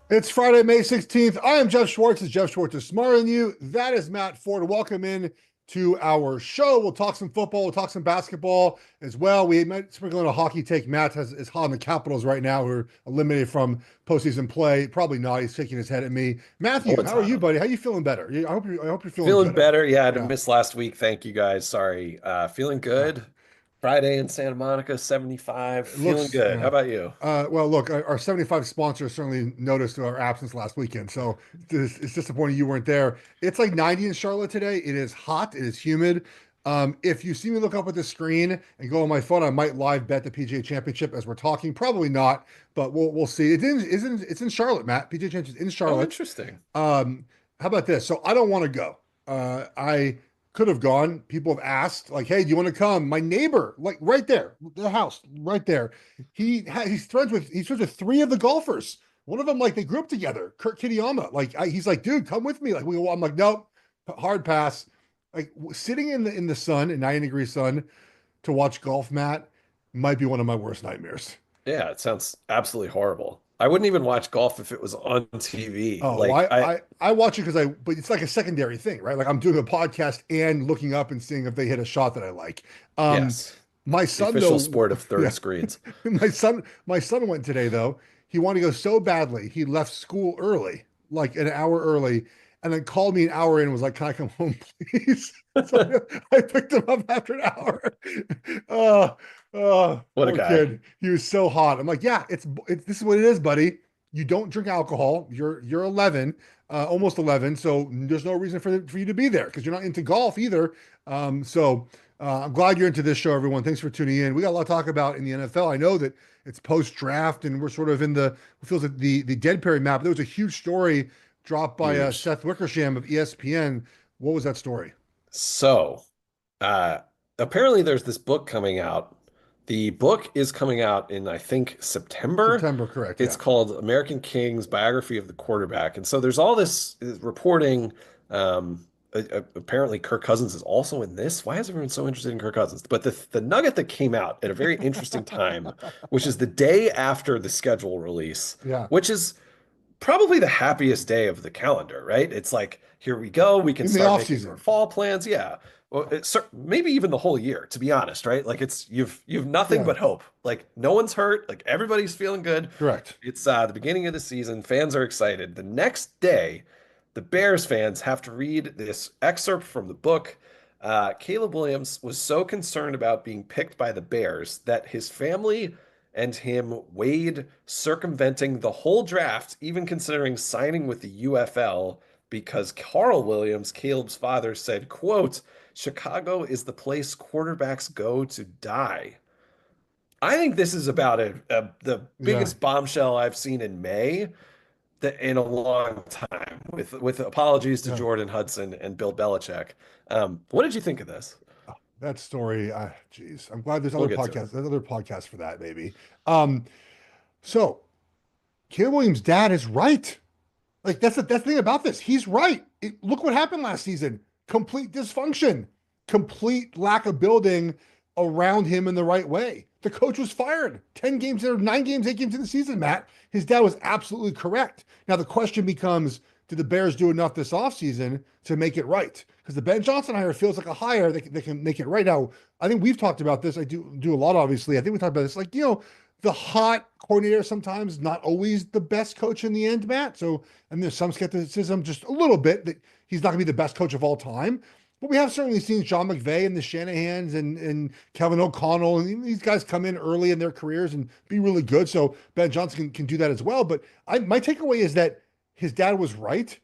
It's Friday, May 16th. I am Jeff Schwartz. It's Jeff Schwartz is smarter than you. That is Matt Ford. Welcome in to our show. We'll talk some football. We'll talk some basketball as well. We might sprinkle in a hockey take. Matt is hot on the Capitals right now, who are eliminated from postseason play. Probably not. He's shaking his head at me. Oh, Matthew, it's how are hot you, on. buddy? How you feeling better? I hope you're feeling Feeling good. better. Yeah, I had to Yeah. miss last week. Thank you guys. Sorry. Feeling Uh, good. Friday in Santa Monica, 75. it Feeling looks, good. How yeah. about you? Well, look, our 75 sponsor certainly noticed our absence last weekend. So it's disappointing you weren't there. It's like 90 in Charlotte today. It is hot. It is humid. If you see me look up at the screen and go on my phone, I might live bet the PGA Championship as we're talking. Probably not, but we'll see. It's in Charlotte, Matt. PGA Championship in Oh, Charlotte. interesting. How about this? So I don't want to go. I could have gone. People have asked, like, "Hey, do you want to come?" My neighbor, like right there, the house right there. He's friends with three of the golfers. One of them, like, they grew up together. Kurt Kitayama. He's like, "Dude, come with me." Like we go. I'm like, "Nope, hard pass." Like sitting in the sun, in 90-degree sun, to watch golf, Matt, might be one of my worst nightmares. Yeah, it sounds absolutely horrible. I wouldn't even watch golf if it was on TV. Oh, Like I watch it but it's like a secondary thing, right? Like I'm doing a podcast and looking up and seeing if they hit a shot that I like. Um, yes, my the son official though, sport of third yeah, screens. my son went today though. He wanted to go so badly. He left school early, like an hour early, and then called me an hour in and was like, "Can I come home, please?" So I picked him up after an hour. Oh, What a poor guy. kid. He was so hot. I'm like, yeah, it's this is what it is, buddy. You don't drink alcohol. You're 11, almost 11, so there's no reason for you to be there because you're not into golf either. I'm glad you're into this show, everyone. Thanks for tuning in. We got a lot to talk about in the NFL. I know that it's post draft and we're sort of in it feels like the dead period map. There was a huge story dropped by Huge. Seth Wickersham of ESPN. What was that story? So, uh, apparently there's this book coming out. The book is coming out in, I think, September. September, correct? It's Yeah. called American Kings Biography of the Quarterback. And so there's all this reporting. Apparently, Kirk Cousins is also in this. Why is everyone so interested in Kirk Cousins? But the nugget that came out at a very interesting time, which is the day after the schedule release, Yeah. which is probably the happiest day of the calendar, right? It's like, here we go. We can In the start off making our season. fall plans. Yeah. Well, maybe even the whole year, to be honest, right? Like you've nothing Yeah. but hope. Like no one's hurt. Like everybody's feeling good. Correct. It's the beginning of the season. Fans are excited. The next day, the Bears fans have to read this excerpt from the book. Caleb Williams was so concerned about being picked by the Bears that his family and him weighed circumventing the whole draft, even considering signing with the UFL, because Carl Williams, Caleb's father, said, quote, Chicago is the place quarterbacks go to die. I think this is about the Yeah. biggest bombshell I've seen in May in a long time, with apologies to Yeah. Jordan Hudson and Bill Belichick. What did you think of this? That story, geez, I'm glad We'll get to it. there's other podcasts for that, maybe. Um, so Caleb Williams' dad is right. Like that's the thing about this. He's right. Look what happened last season. Complete dysfunction, complete lack of building around him in the right way. The coach was fired 10 games or 9 games, 8 games in the season, Matt. His dad was absolutely correct. Now the question becomes, did the Bears do enough this offseason to make it right? Because the Ben Johnson hire feels like a hire that can make it right. Now, I think we've talked about this. I do a lot, obviously. I think we talked about this. Like, the hot coordinator sometimes not always the best coach in the end, Matt. So, and there's some skepticism, just a little bit, that he's not going to be the best coach of all time. But we have certainly seen John McVay and the Shanahans and Kevin O'Connell and these guys come in early in their careers and be really good. So Ben Johnson can do that as well. But my takeaway is that his dad was right.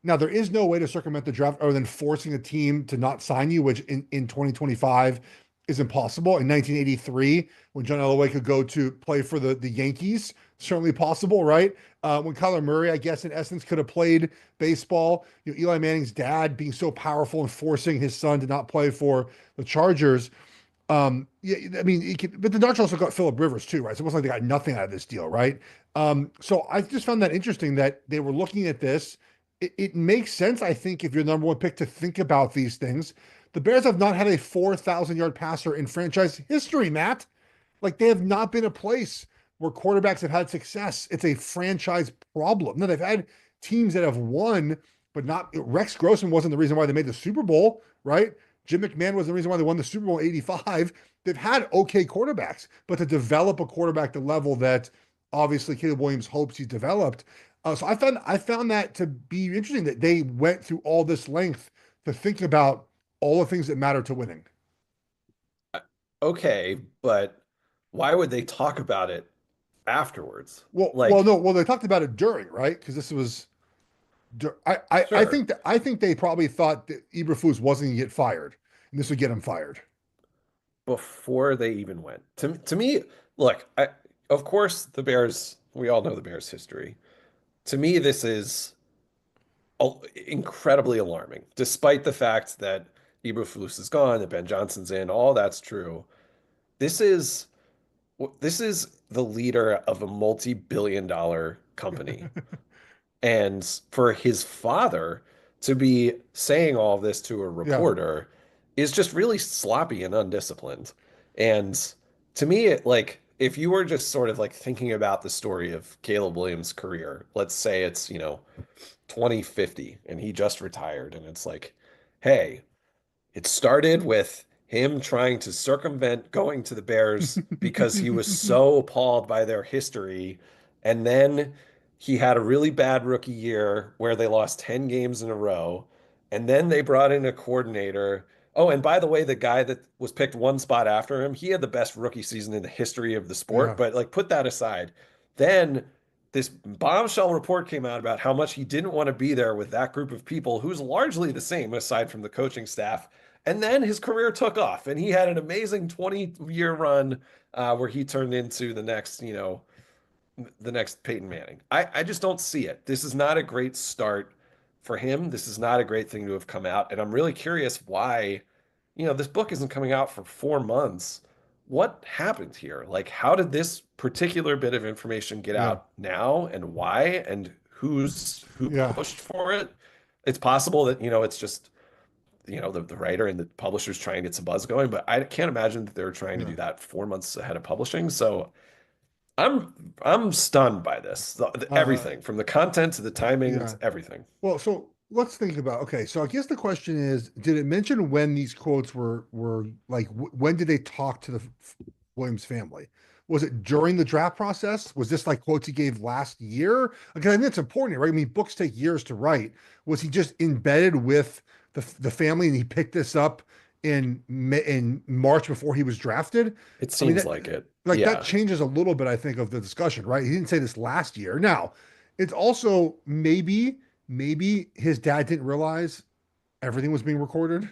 Now, there is no way to circumvent the draft other than forcing a team to not sign you, which in 2025 is impossible. In 1983, when John Elway could go to play for the Yankees, certainly possible, right? When Kyler Murray, I guess, in essence, could have played baseball. Eli Manning's dad being so powerful and forcing his son to not play for the Chargers. Yeah, I mean, but the Dodgers also got Philip Rivers too, right? So it wasn't like they got nothing out of this deal, right? So I just found that interesting that they were looking at this. It makes sense, I think, if you're the number one pick to think about these things. The Bears have not had a 4,000-yard passer in franchise history, Matt. Like they have not been a place where quarterbacks have had success. It's a franchise problem. No, they've had teams that have won, but not. Rex Grossman wasn't the reason why they made the Super Bowl, right? Jim McMahon was the reason why they won the Super Bowl in '85. They've had okay quarterbacks, but to develop a quarterback the level that obviously Caleb Williams hopes he's developed. So I found that to be interesting that they went through all this length to think about all the things that matter to winning. Okay, but why would they talk about it afterwards? Well, Like, no, well, they talked about it during, right? Because this was, I sure, think that I think they probably thought that Eberflus wasn't going to get fired, and this would get him fired. before they even went. To me, look, of course the Bears, we all know the Bears history. To me, this is incredibly alarming, despite the fact that Eberflus is gone, that Ben Johnson's in, all that's true. This is this is the leader of a multi-billion dollar company. And for his father to be saying all of this to a Yeah, reporter is just really sloppy and undisciplined. And to me, like, if you were just sort of like thinking about the story of Caleb Williams' career, let's say it's, 2050 and he just retired, and it's like, hey, it started with him trying to circumvent going to the Bears because he was so appalled by their history. And then he had a really bad rookie year where they lost 10 games in a row. And then they brought in a coordinator. Oh, and by the way, the guy that was picked one spot after him, he had the best rookie season in the history of the sport. yeah, But like, put that aside. Then this bombshell report came out about how much he didn't want to be there with that group of people, who's largely the same aside from the coaching staff. And then his career took off, and he had an amazing 20-year run where he turned into the next Peyton Manning. I just don't see it. This is not a great start for him. This is not a great thing to have come out. And I'm really curious why, this book isn't coming out for 4 months. What happened here? Like, how did this particular bit of information get yeah, out now, and why, and who yeah, pushed for it? It's possible that, it's just the writer and the publisher's trying to get some buzz going, but I can't imagine that they're trying to yeah. do that 4 months ahead of publishing. So I'm stunned by this. Uh, Everything from the content to the timing yeah. to everything. Well, so let's think about, okay. So I guess the question is, did it mention when these quotes were like when did they talk to the Williams family? Was it during the draft process? Was this like quotes he gave last year? Because I think it's important, right? I mean, books take years to write. Was he just embedded with the family and he picked this up in March before he was drafted? It I mean, seems like it. like that Yeah. changes a little bit, I think, of the discussion, right? He didn't say this last year. Now, it's also maybe his dad didn't realize everything was being recorded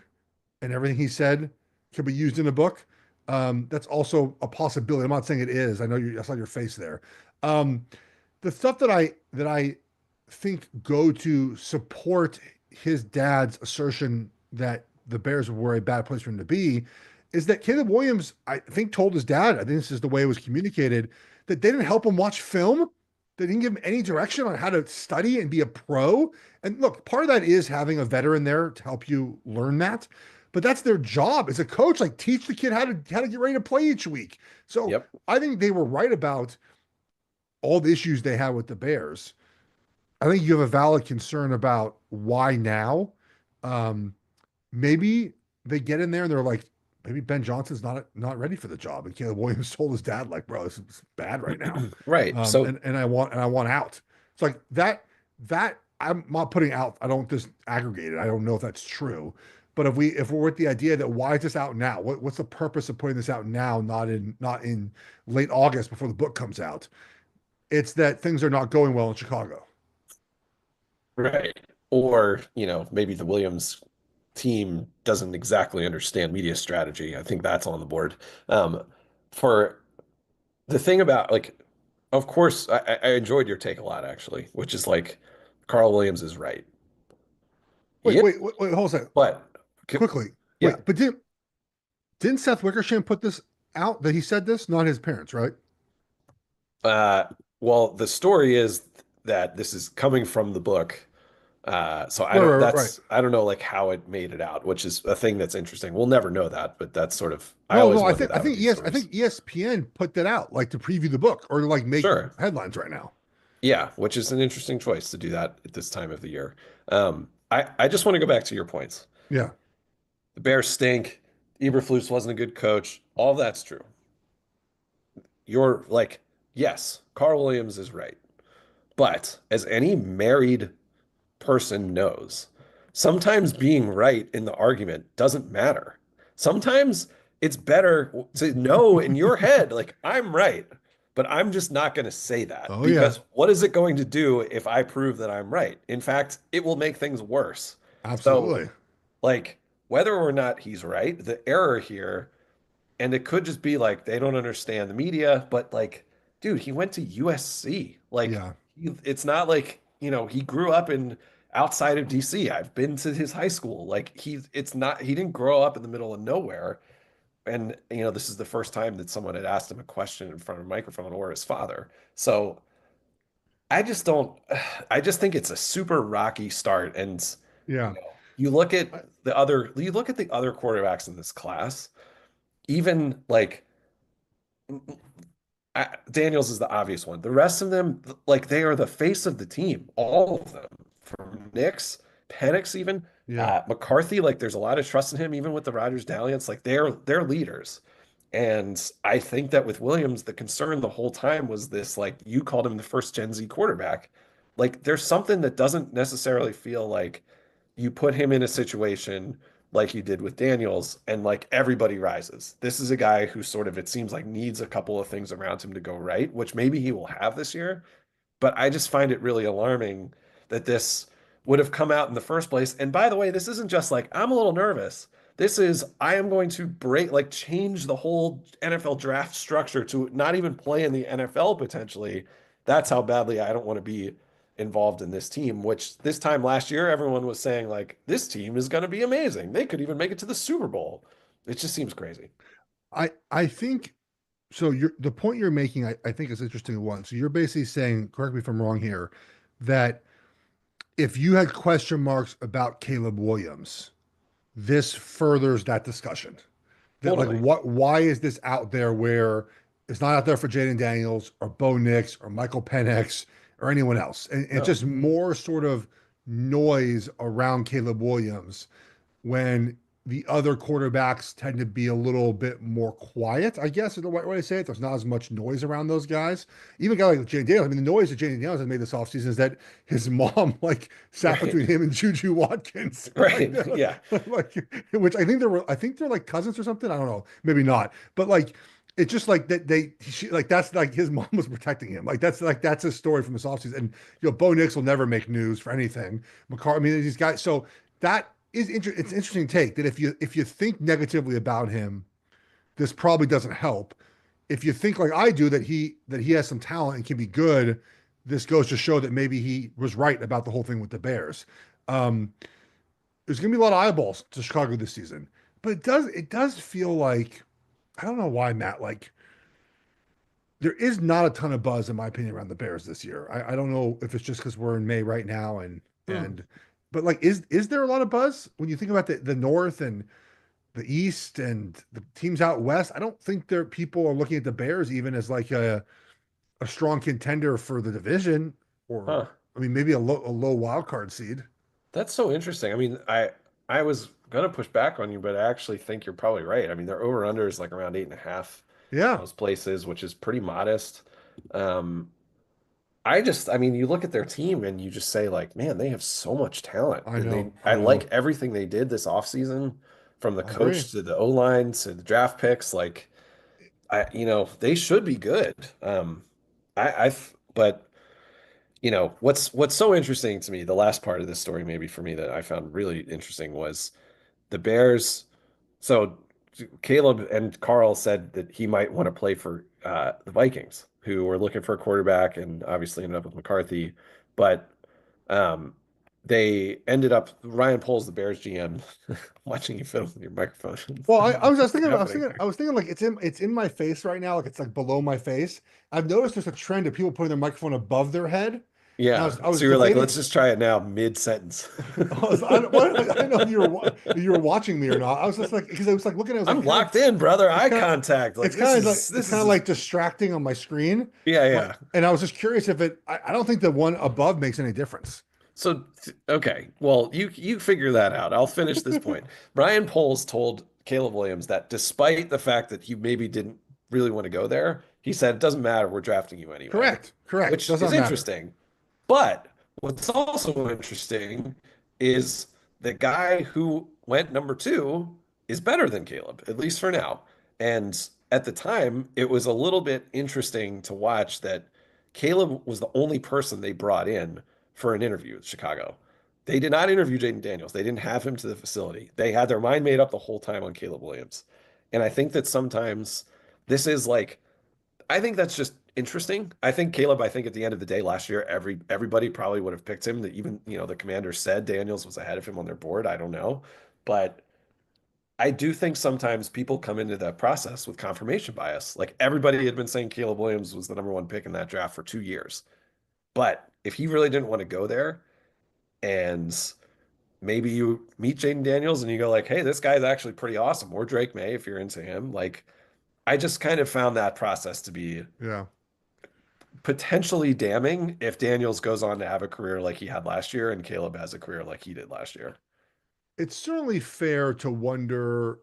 and everything he said could be used in a book. That's also a possibility. I'm not saying it is. I know I saw your face there. Um, the stuff that I think go to support his dad's assertion that the Bears were a bad place for him to be is that Caleb Williams, I think, told his dad, I think this is the way it was communicated, that they didn't help him watch film. They didn't give him any direction on how to study and be a pro. And look, part of that is having a veteran there to help you learn that. But that's their job as a coach. Like teach the kid how to get ready to play each week. So Yep. I think they were right about all the issues they had with the Bears. I think you have a valid concern about why now. Um, maybe they get in there and they're like, maybe Ben Johnson's not ready for the job. And Caleb Williams told his dad, like, bro, this is bad right now. Right. So And I want out. It's like that I'm not putting out. I don't just aggregate it. I don't know if that's true. But if we're with the idea that why is this out now? What's the purpose of putting this out now, not in late August before the book comes out? It's that things are not going well in Chicago. right. Or, maybe the Williams team doesn't exactly understand media strategy. I think that's on the board. Um, for the thing about like, of course, I enjoyed your take a lot actually, which is like Carl Williams is right. Wait, Yeah, wait, wait, wait, hold on a second. but Quickly. yeah. Wait, but didn't Seth Wickersham put this out that he said this? Not his parents, right? Uh, well, the story is that this is coming from the book. So Right, right, right. I don't know like how it made it out, which is a thing that's interesting. We'll never know that, but that's sort of I No, always no, wonder I that with think these I stories. think ESPN put that out like to preview the book or to like make Sure. headlines right now. Yeah, which is an interesting choice to do that at this time of the year. I just want to go back to your points. Yeah, The Bears stink. Eberflus wasn't a good coach. All that's true. You're like, yes, Carl Williams is right. But as any married person knows, sometimes being right in the argument doesn't matter. Sometimes it's better to know in your head, like, I'm right, but I'm just not going to say that oh yeah, because what is it going to do if I prove that I'm right? In fact, it will make things worse. So, absolutely. like, whether or not he's right, the error here and it could just be like they don't understand the media, but like, dude, he went to USC. Like, Yeah, it's not like, he grew up in outside of DC. I've been to his high school. Like, it's not, he didn't grow up in the middle of nowhere. And, this is the first time that someone had asked him a question in front of a microphone or his father. So I just don't, I just think it's a super rocky start. And, yeah, I- you look at the other quarterbacks in this class, even like, Daniels is the obvious one. The rest of them, like they are the face of the team, all of them, from Nix, Penix, even yeah, McCarthy. Like there's a lot of trust in him, even with the Rodgers dalliance. Like they're leaders, and I think that with Williams, the concern the whole time was this: like you called him the first Gen Z quarterback. Like there's something that doesn't necessarily feel like you put him in a situation like you did with Daniels, and like everybody rises. This is a guy who sort of, it seems like, needs a couple of things around him to go right, which maybe he will have this year. But I just find it really alarming that this would have come out in the first place. And by the way, this isn't just like, I'm a little nervous. This is, I am going to change the whole NFL draft structure to not even play in the NFL potentially. That's how badly I don't want to be involved in this team, which this time last year, everyone was saying, like, this team is going to be amazing. They could even make it to the Super Bowl. It just seems crazy. I think so. The point you're making, I think is interesting one. So you're basically saying, correct me if I'm wrong here, that if you had question marks about Caleb Williams, this furthers that discussion. That like Totally. why is this out there where it's not out there for Jaden Daniels or Bo Nix or Michael Penix or anyone else? And it's No. just more sort of noise around Caleb Williams when the other quarterbacks tend to be a little bit more quiet, I guess is the right way to say it. There's not as much noise around those guys. Even a guy like Jaden Daniels, I mean, the noise that Jaden Daniels has made this offseason is that his mom like sat Right. between him and Juju Watkins. Like, Right. Yeah. like which I think they're like cousins or something. I don't know, maybe not. But like it's just like that like that's like his mom was protecting him. That's a story from this offseason. And Bo Nix will never make news for anything. I mean, these guys. So that it's an interesting take that if you think negatively about him, this probably doesn't help. If you think like I do that he has some talent and can be good, this goes to show that maybe he was right about the whole thing with the Bears. Um, there's gonna be a lot of eyeballs to Chicago this season, but it does feel like I don't know why, Matt. Like there is not a ton of buzz, in my opinion, around the Bears this year. I don't know if it's just because we're in May right now Hmm. and but like is there a lot of buzz when you think about the North and the East and the teams out West? I don't think there people are looking at the Bears even as like a strong contender for the division or Huh. I mean maybe a low wild card seed. That's so interesting. I mean, I was gonna push back on you, but I actually think you're probably right. I mean, their over under is like around 8.5 Yeah, most places, which is pretty modest. Um, I mean, you look at their team and you just say like, man, they have so much talent. I And know, I I like know. everything they did this offseason, from the I agree. coach to the O-line to the draft picks. Like, they should be good. But what's so interesting to me, the last part of this story, maybe for me that I found really interesting was the Bears. So Caleb and Carl said that he might want to play for the Vikings, who were looking for a quarterback and obviously ended up with McCarthy. But um, they ended up, Ryan Poles, the Bears GM, watching you fiddle with your microphone. Well, What's happening there? I was thinking like it's in my face right now, like it's like below my face. I've noticed there's a trend of people putting their microphone above their head. And Yeah. I was So you were like, debating. let's just try it now, mid-sentence. I don't know if you were watching me or not. I was just like, because I was like looking, I was like, I'm locked in, brother. it's Eye contact. Like it's this kind of is like distracting on my screen. yeah, Like, yeah. and I was just curious if I don't think the one above makes any difference. So okay, well, you figure that out. I'll finish this point. Brian Poles told Caleb Williams that despite the fact that he maybe didn't really want to go there, he said it doesn't matter, we're drafting you anyway, Correct. which Does is not matter. interesting. But what's also interesting is the guy who went number two is better than Caleb, at least for now. And at the time, it was a little bit interesting to watch that Caleb was the only person they brought in for an interview with Chicago. They did not interview Jaden Daniels. They didn't have him to the facility. They had their mind made up the whole time on Caleb Williams. And I think that sometimes this is like I think that's just interesting. I think Caleb, I think at the end of the day last year, everybody probably would have picked him. That even, the Commanders said Daniels was ahead of him on their board. I don't know. But I do think sometimes people come into that process with confirmation bias. Like everybody had been saying Caleb Williams was the number one pick in that draft for 2 years. But if he really didn't want to go there, and maybe you meet Jaden Daniels and you go like, hey, this guy's actually pretty awesome, or Drake May if you're into him. Like I just kind of found that process to be Yeah. potentially damning if Daniels goes on to have a career like he had last year and Caleb has a career like he did last year. It's certainly fair to wonder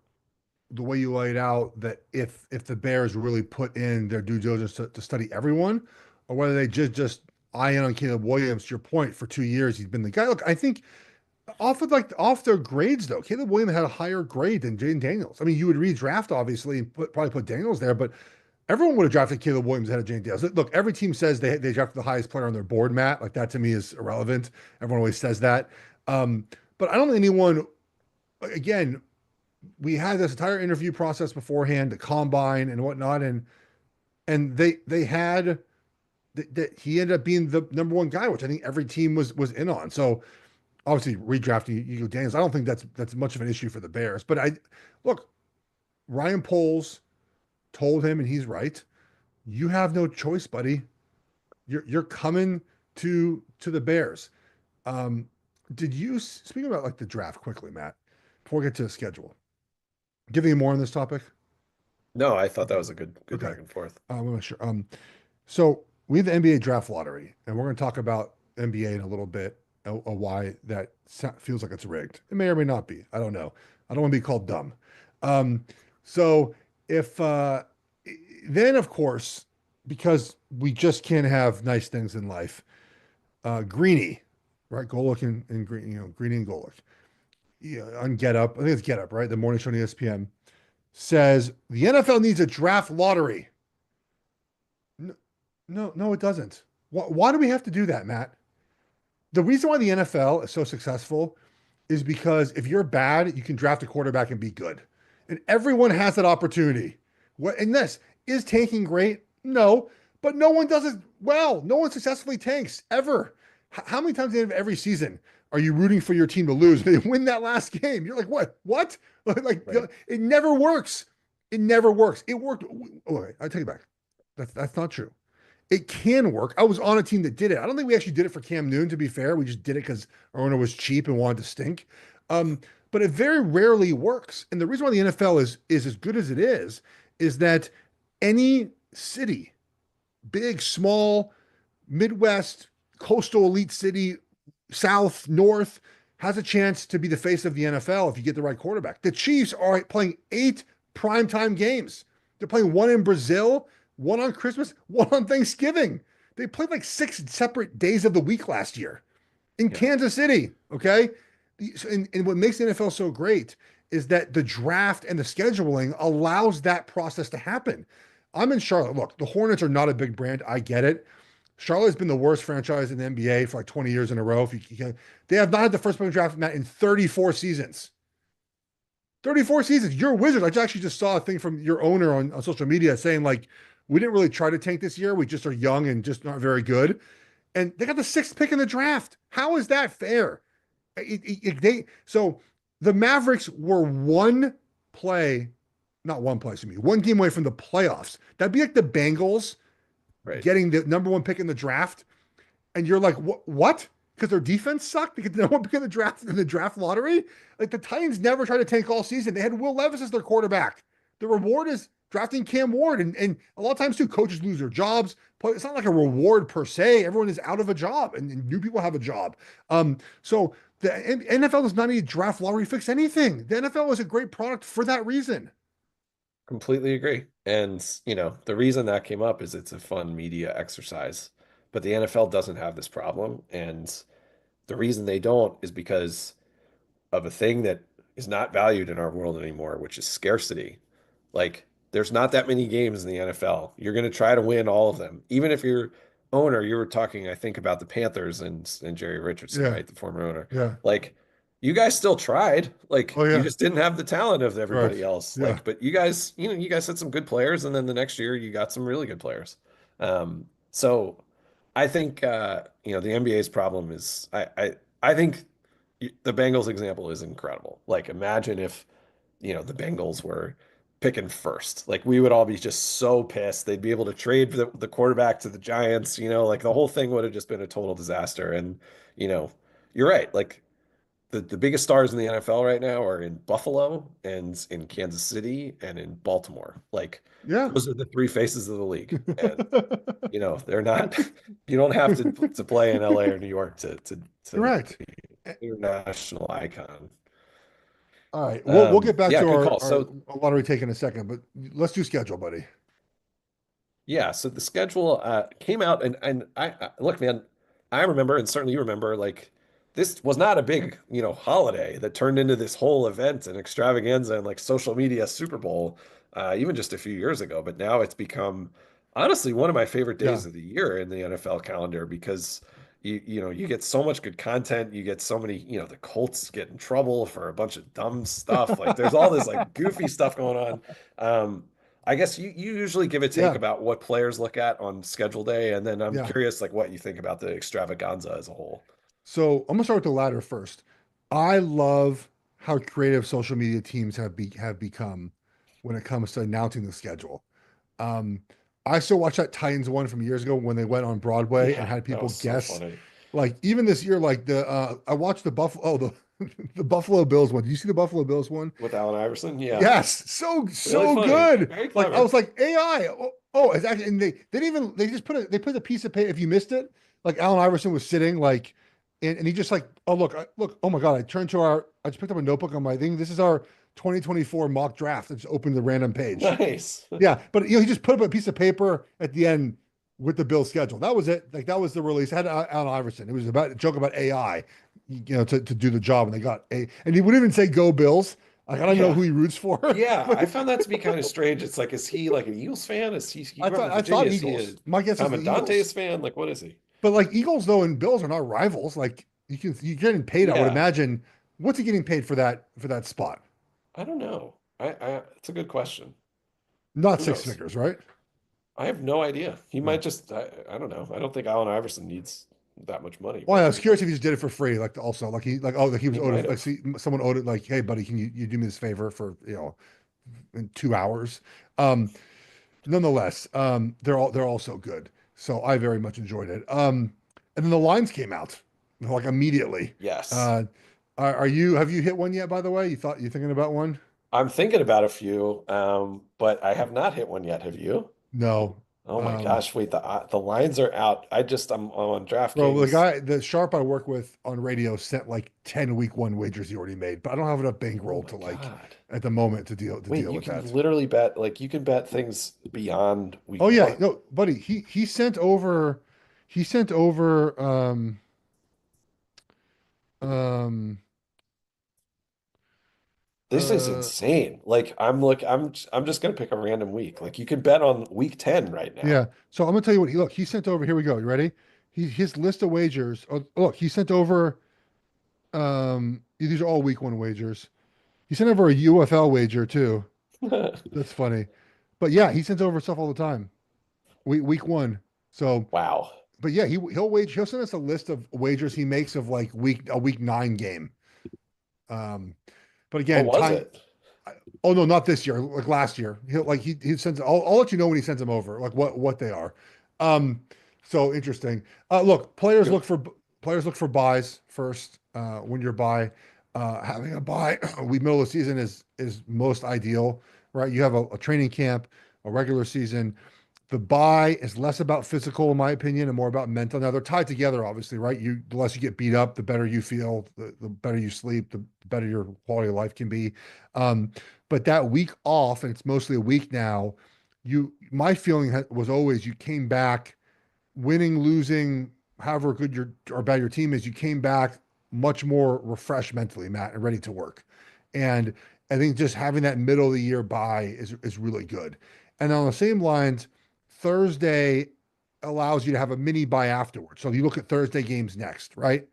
the way you laid out that if the Bears really put in their due diligence to study everyone, or whether they just eye in on Caleb Williams. To your point, for 2 years he's been the guy. Look, I think off their grades though, Caleb Williams had a higher grade than Jaden Daniels. I mean, you would redraft obviously and probably put Daniels there, but everyone would have drafted Caleb Williams ahead of Jaden Daniels. Look, every team says they drafted the highest player on their board, Matt. Like that to me is irrelevant. Everyone always says that. Um, but I don't think anyone, again, we had this entire interview process beforehand, the combine and whatnot, and they had that he ended up being the number one guy, which I think every team was in on. So obviously redrafting you go Daniels, I don't think that's much of an issue for the Bears. But I look, Ryan Poles told him, and he's right. You have no choice, buddy. You're coming to the Bears. Um, did you speaking about like the draft quickly, Matt? Before we get to the schedule, giving you more on this topic. No, I thought that Okay. was a good Okay. back and forth. I'm not sure. So we have the NBA draft lottery, and we're going to talk about NBA in a little bit, why that feels like it's rigged. It may or may not be. I don't know. I don't want to be called dumb. Um, so if then, of course, because we just can't have nice things in life, Greeny, right? Golick and Green, Greeny and Golick, yeah, on Get Up. I think it's Get Up, right? The morning show on ESPN says the NFL needs a draft lottery. No, it doesn't. Why do we have to do that, Matt? The reason why the NFL is so successful is because if you're bad, you can draft a quarterback and be good. And everyone has that opportunity. And this is tanking great? No, but no one does it well. No one successfully tanks ever. How many times at the end of every season are you rooting for your team to lose? They win that last game. You're like, what? What? Like, Right. it never works. It never works. It worked. Okay, I take it back. That's not true. It can work. I was on a team that did it. I don't think we actually did it for Cam Newton, to be fair. We just did it because our owner was cheap and wanted to stink. But it very rarely works. And the reason why the NFL is as good as it is that any city, big, small, Midwest, coastal elite city, South, North, has a chance to be the face of the NFL if you get the right quarterback. The Chiefs are playing 8 primetime games. They're playing one in Brazil, one on Christmas, one on Thanksgiving. They played like 6 separate days of the week last year in Yeah. Kansas City. Okay. And what makes the NFL so great is that the draft and the scheduling allows that process to happen. I'm in Charlotte. Look, the Hornets are not a big brand. I get it. Charlotte has been the worst franchise in the NBA for like 20 years in a row. If you can, they have not had the first pick draft in 34 seasons. 34 seasons. You're Wizards. I actually just saw a thing from your owner on social media saying, like, we didn't really try to tank this year. We just are young and just not very good. And they got the 6th pick in the draft. How is that fair? So the Mavericks were not one play, excuse me, one game away from the playoffs. That'd be like the Bengals Right. getting the number one pick in the draft and you're like, what? Because their defense sucked because no one picked in the draft lottery. Like the Titans never tried to tank all season. They had Will Levis as their quarterback. The reward is drafting Cam Ward, and a lot of times too, coaches lose their jobs. It's not like a reward per se. Everyone is out of a job, and new people have a job. So the NFL does not need draft lottery fix anything. The NFL is a great product for that reason. Completely agree. And, the reason that came up is it's a fun media exercise, but the NFL doesn't have this problem. And the reason they don't is because of a thing that is not valued in our world anymore, which is scarcity. Like, there's not that many games in the NFL. You're going to try to win all of them. Even if you're owner, you were talking, I think, about the Panthers and Jerry Richardson, Yeah, right? The former owner. yeah. Like, you guys still tried. Like, Oh you yeah, just didn't have the talent of right. everybody else. Yeah, Like, but you guys had some good players, and then the next year you got some really good players. So I think the NBA's problem is I think the Bengals example is incredible. Like, imagine if the Bengals were picking first. Like, we would all be just so pissed. They'd be able to trade the quarterback to the Giants, like the whole thing would have just been a total disaster. And, you know, you're right. Like, the biggest stars in the NFL right now are in Buffalo and in Kansas City and in Baltimore. Like, yeah. those are the three faces of the league. And, they're not, you don't have to play in LA or New York to Right. be an international icon. All right. We'll get back Yeah, to good call. our So lottery take in a second, but let's do schedule, buddy. yeah, so the schedule came out, and look, man, I remember, and certainly you remember, like this was not a big, holiday that turned into this whole event and extravaganza and like social media Super Bowl, even just a few years ago. But now it's become honestly one of my favorite Yeah. days of the year in the NFL calendar because you get so much good content. You get so many, the Colts get in trouble for a bunch of dumb stuff. Like there's all this like goofy stuff going on. I guess you usually give a take Yeah. about what players look at on schedule day, and then I'm Yeah. curious like what you think about the extravaganza as a whole. So I'm gonna start with the latter first. I love how creative social media teams have become when it comes to announcing the schedule. Um, I still watch that Titans one from years ago when they went on Broadway and Yeah, had that people was so guess. funny Like even this year, like the I watched the Buffalo the Buffalo Bills one. Did you see the Buffalo Bills one? with Allen Iverson. Yeah, Yes, really so funny, good. very Like I clever. was like AI. Oh, it's actually, and they didn't even they just put a piece of paper. If you missed it, like Allen Iverson was sitting like, and he just like, oh look, look, oh my God, I just picked up a notebook on my thing. This is our 2024 mock draft. I just opened the random page. Nice. Yeah, but he just put up a piece of paper at the end with the Bill schedule. That was it. Like that was the release. It had Allen Iverson. It was about a joke about AI, to do the job, and they got a, and he wouldn't even say "Go Bills." Like I don't know Yeah, who he roots for, yeah. I but found that to be kind of strange. It's like, is he like an Eagles fan? Is he grew up in I Virginia? thought Is he a Eagles. My guess is the Eagles. Comandante's fan? Like, what is he? But like Eagles though and Bills are not rivals. Like you're getting paid. I would Yeah, imagine. What's he getting paid for that spot? I don't know. It's a good question. Not Who six knows? figures, right? I have no idea. He Yeah. might just, I don't know. I don't think Allen Iverson needs that much money, Well, but I was curious if he just did it for free. Like also, like like he was he owed might it. Like have. see, someone owed it. Like, hey, buddy, can you do me this favor for in 2 hours? Um, Nonetheless, they're all so good. So I very much enjoyed it. And then the lines came out like immediately. Yes. Uh, are you have you hit one yet? By the way, you thinking about one? I'm thinking about a few, but I have not hit one yet. Have you? No. Oh my Um, gosh, wait, the lines are out. I'm on Bro, DraftKings. the sharp I work with on radio sent like 10 week one wagers he already made, but I don't have enough Oh bankroll my to like God. at the moment to Wait, deal you with can that. literally bet, like you can bet things beyond Oh week yeah, one. no, buddy, he sent over um This is uh insane. Like I'm just gonna pick a random week. Like you can bet on week 10 right now. yeah. So I'm gonna tell you what he sent over. Here we go. You ready? His list of wagers. Oh, look, he sent over these are all week one wagers. He sent over a UFL wager too. That's funny. But yeah, he sends over stuff all the time. Week one. So Wow. but yeah, he'll send us a list of wagers he makes of like week nine game. Um but What again, was time it? oh no, not this year, like last year. He sends I'll let you know when he sends them over, like what they are. Um So interesting. Look, players look for buys first. When you're buy, having a buy we middle of the season is most ideal, right? You have a training camp, a regular season. The buy is less about physical, in my opinion, and more about mental. Now they're tied together, obviously, right? The less you get beat up, the better you feel, the better you sleep, the better your quality of life can be. Um, but that week off, and it's mostly a week now. My feeling was always you came back winning, losing, however good your or bad your team is, you came back much more refreshed mentally, Matt, and ready to work. And I think just having that middle of the year bye is really good. And on the same lines, Thursday allows you to have a mini bye afterwards. So you look at Thursday games next, right?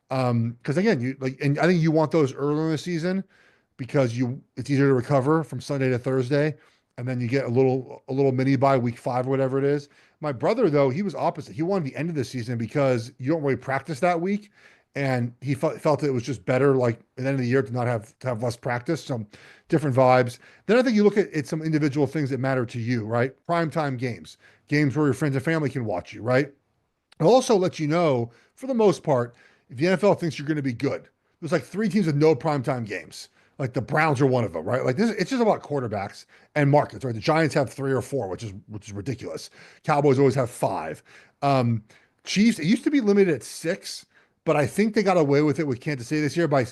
Because again, you like, and I think you want those early in the season because it's easier to recover from Sunday to Thursday, and then you get a little mini bye week 5 or whatever it is. My brother, though, he was opposite. He wanted the end of the season because you don't really practice that week, and he felt it was just better, like at the end of the year, to have less practice. Some different vibes. Then I think you look at some individual things that matter to you, right? Primetime games where your friends and family can watch you, right? It'll also let you know, for the most part, if the NFL thinks you're going to be good. There's like 3 teams with no primetime games. Like the Browns are one of them, right? Like this, it's just about quarterbacks and markets, right? The Giants have 3 or 4, which is ridiculous. Cowboys always have 5. Um, Chiefs, it used to be limited at 6, but I think they got away with it with Kansas City this year by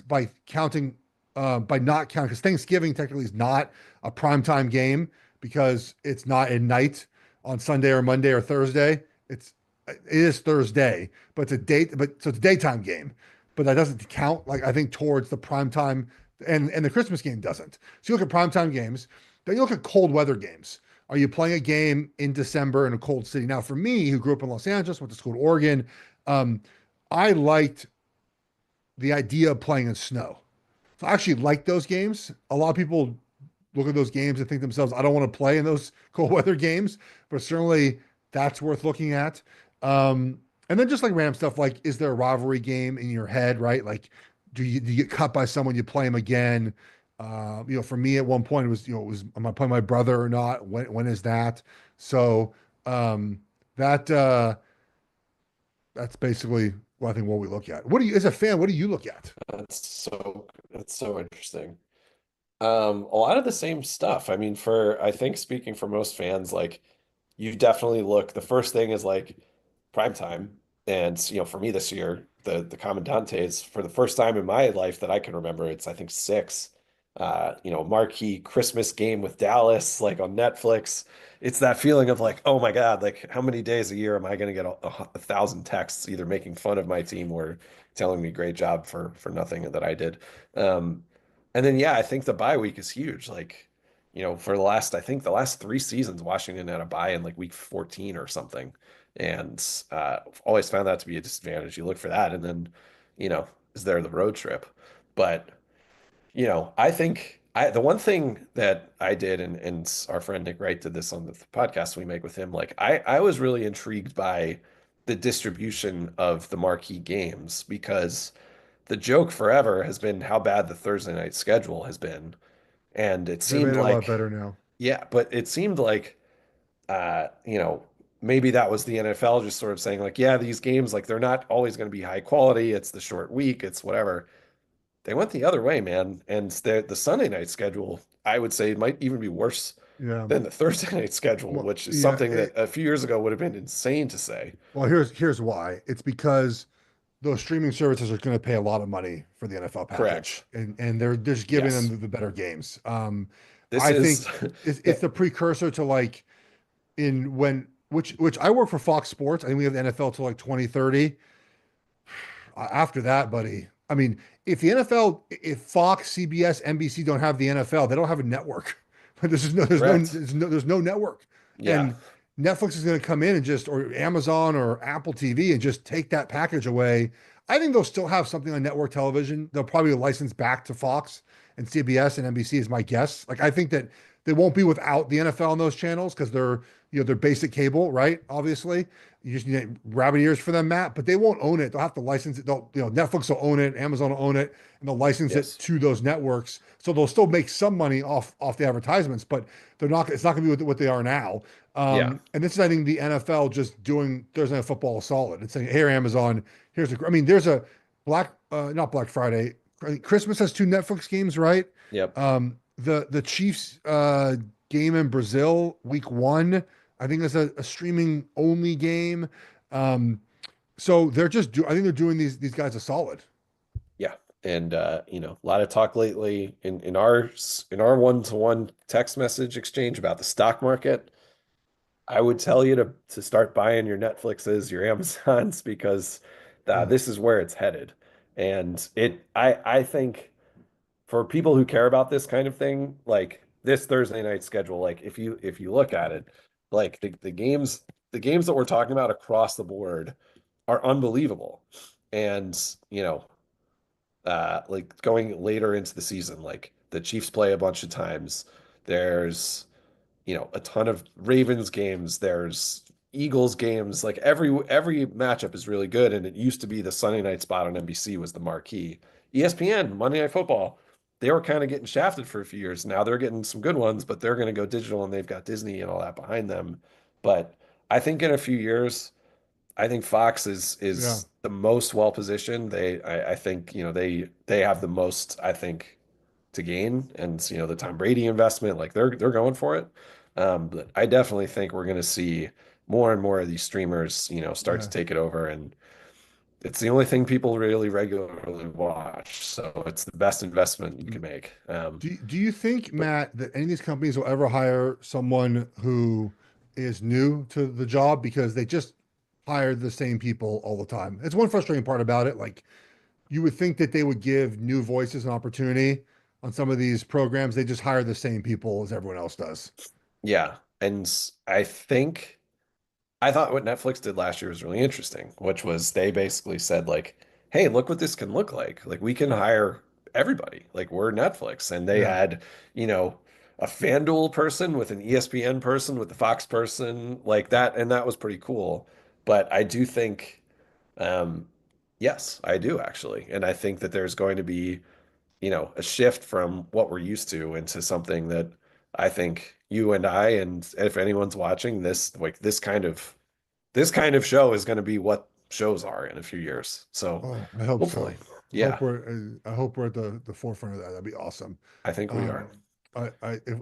counting, by not counting, because Thanksgiving technically is not a primetime game because it's not at night on Sunday or Monday or Thursday. It is Thursday, but so it's a daytime game, but that doesn't count. Like I think towards the prime time, and the Christmas game doesn't. So you look at prime time games, then you look at cold weather games. Are you playing a game in December in a cold city? Now, for me, who grew up in Los Angeles, went to school in Oregon, um, I liked the idea of playing in snow. So I actually like those games. A lot of people look at those games and think to themselves, I don't want to play in those cold weather games, but certainly that's worth looking at. And then just like random stuff, like is there a rivalry game in your head, right? Like, do you get cut by someone, you play them again? For me at one point am I playing my brother or not? When is that? So that that's basically what I think what we look at. What do you, as a fan, what do you look at? That's so interesting. A lot of the same stuff. I mean, I think speaking for most fans, like you definitely look, the first thing is like prime time. And for me this year, the Commandante is for the first time in my life that I can remember, it's I think 6. Marquee Christmas game with Dallas, like on Netflix. It's that feeling of like, oh my God, like how many days a year am I going to get a thousand texts either making fun of my team or telling me great job for nothing that I did. Um, and then yeah, I think the bye week is huge. Like, for I think the last 3 seasons, Washington had a bye in like week 14 or something. And I've always found that to be a disadvantage. You look for that, and then, is there the road trip? But, I think the one thing that I did, and our friend Nick Wright did this on the podcast we make with him, like I was really intrigued by the distribution of the marquee games because the joke forever has been how bad the Thursday night schedule has been. And it They seemed made it a lot like, better now. yeah, but it seemed like, uh, you know, maybe that was the NFL just sort of saying, like, yeah, these games, like, they're not always going to be high quality. It's the short week, it's whatever. They went the other way, man. And the Sunday night schedule, I would say, might even be worse Yeah. than the Thursday night schedule, Well, which is yeah. something that a few years ago would have been insane to say. Well, here's why. It's because those streaming services are going to pay a lot of money for the NFL package, Correct. and they're just giving them Yes. the better games. This I think is, it's the precursor to like in when which I work for Fox Sports. I think we have the NFL till like 2030. After that, buddy, I mean, if Fox, CBS, NBC don't have the NFL, they don't have a network. correct. There's no network, Yeah. and Netflix is going to come in and just or Amazon or Apple TV and just take that package away. I think they'll still have something on network television. They'll probably license back to Fox and CBS and NBC is my guess. Like I think that they won't be without the NFL on those channels because they're basic cable, right? Obviously, you just need rabbit ears for them, Matt. But they won't own it. They'll have to license it. Netflix will own it, Amazon will own it, and they'll license it Yes. to those networks. So they'll still make some money off the advertisements, but they're not. It's not going to be what they are now. Yeah. And this is, I think, the NFL just doing Thursday Night Football solid. It's saying, here, Amazon, here's a, I mean, there's a not Black Friday. I think Christmas has two Netflix games, right? Yep. The Chiefs game in Brazil, week one, I think is a streaming only game. Um, so I think they're doing these guys a solid. Yeah. And a lot of talk lately in our one-to-one text message exchange about the stock market. I would tell you to start buying your Netflixes, your Amazons, because Yeah, this is where it's headed. And I think for people who care about this kind of thing, like this Thursday night schedule, like if you look at it, like the games that we're talking about across the board are unbelievable. And like going later into the season, like the Chiefs play a bunch of times. There's a ton of Ravens games. There's Eagles games. Like every matchup is really good. And it used to be the Sunday night spot on NBC was the marquee. ESPN, Monday Night Football, they were kind of getting shafted for a few years. Now they're getting some good ones, but they're going to go digital and they've got Disney and all that behind them. But I think in a few years, I think Fox is yeah, is the most well positioned. I think they have the most, I think, to gain, and the Tom Brady investment, like they're going for it. But I definitely think we're going to see more and more of these streamers, start yeah. to take it over, and it's the only thing people really regularly watch. So it's the best investment you can make. Do you think, But Matt, that any of these companies will ever hire someone who is new to the job because they just hire the same people all the time? It's one frustrating part about it. Like you would think that they would give new voices an opportunity on some of these programs. They just hire the same people as everyone else does. yeah, and I thought what Netflix did last year was really interesting, which was they basically said like, "Hey, look what this can look like. Like we can hire everybody. Like we're Netflix." And they Yeah. had, a FanDuel person with an ESPN person with the Fox person like that, and that was pretty cool. But I do think, um, yes, I do actually, and I think that there's going to be, a shift from what we're used to into something that I think you and I, and if anyone's watching this, like this kind of show is going to be what shows are in a few years. So Oh, I hope hopefully, so. yeah, I hope we're at the forefront of that. That'd be awesome. I think we are.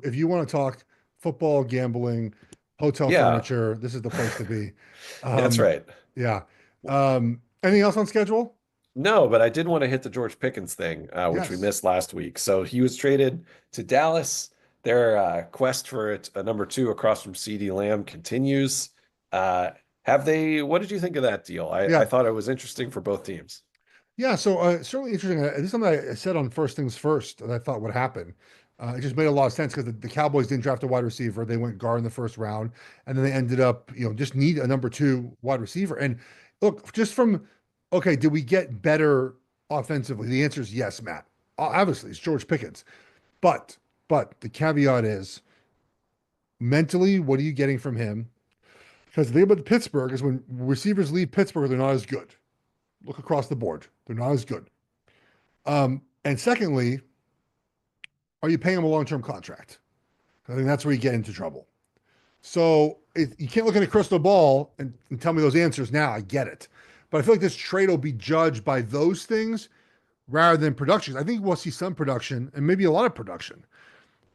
If you want to talk football, gambling, hotel Yeah, furniture, this is the place to be. that's Um, right. yeah. Anything else on schedule? No, but I did want to hit the George Pickens thing, which we Yes. missed last week. So he was traded to Dallas. Their quest for a number two across from CeeDee Lamb continues. Uh, what did you think of that deal? I Yeah. thought it was interesting for both teams. Yeah. So certainly interesting. This is something I said on First Things First that I thought would happen. It just made a lot of sense because the Cowboys didn't draft a wide receiver. They went guard in the first round, and then they ended up, just need a number two wide receiver. And look, just from okay, did we get better offensively? The answer is yes, Matt. Obviously, it's George Pickens. But the caveat is mentally, what are you getting from him? Because the thing about Pittsburgh is when receivers leave Pittsburgh, they're not as good. Look across the board, they're not as good. And secondly, are you paying him a long-term contract? I think that's where you get into trouble. So you can't look at a crystal ball and tell me those answers now. I get it. But I feel like this trade will be judged by those things rather than production. I think we'll see some production and maybe a lot of production,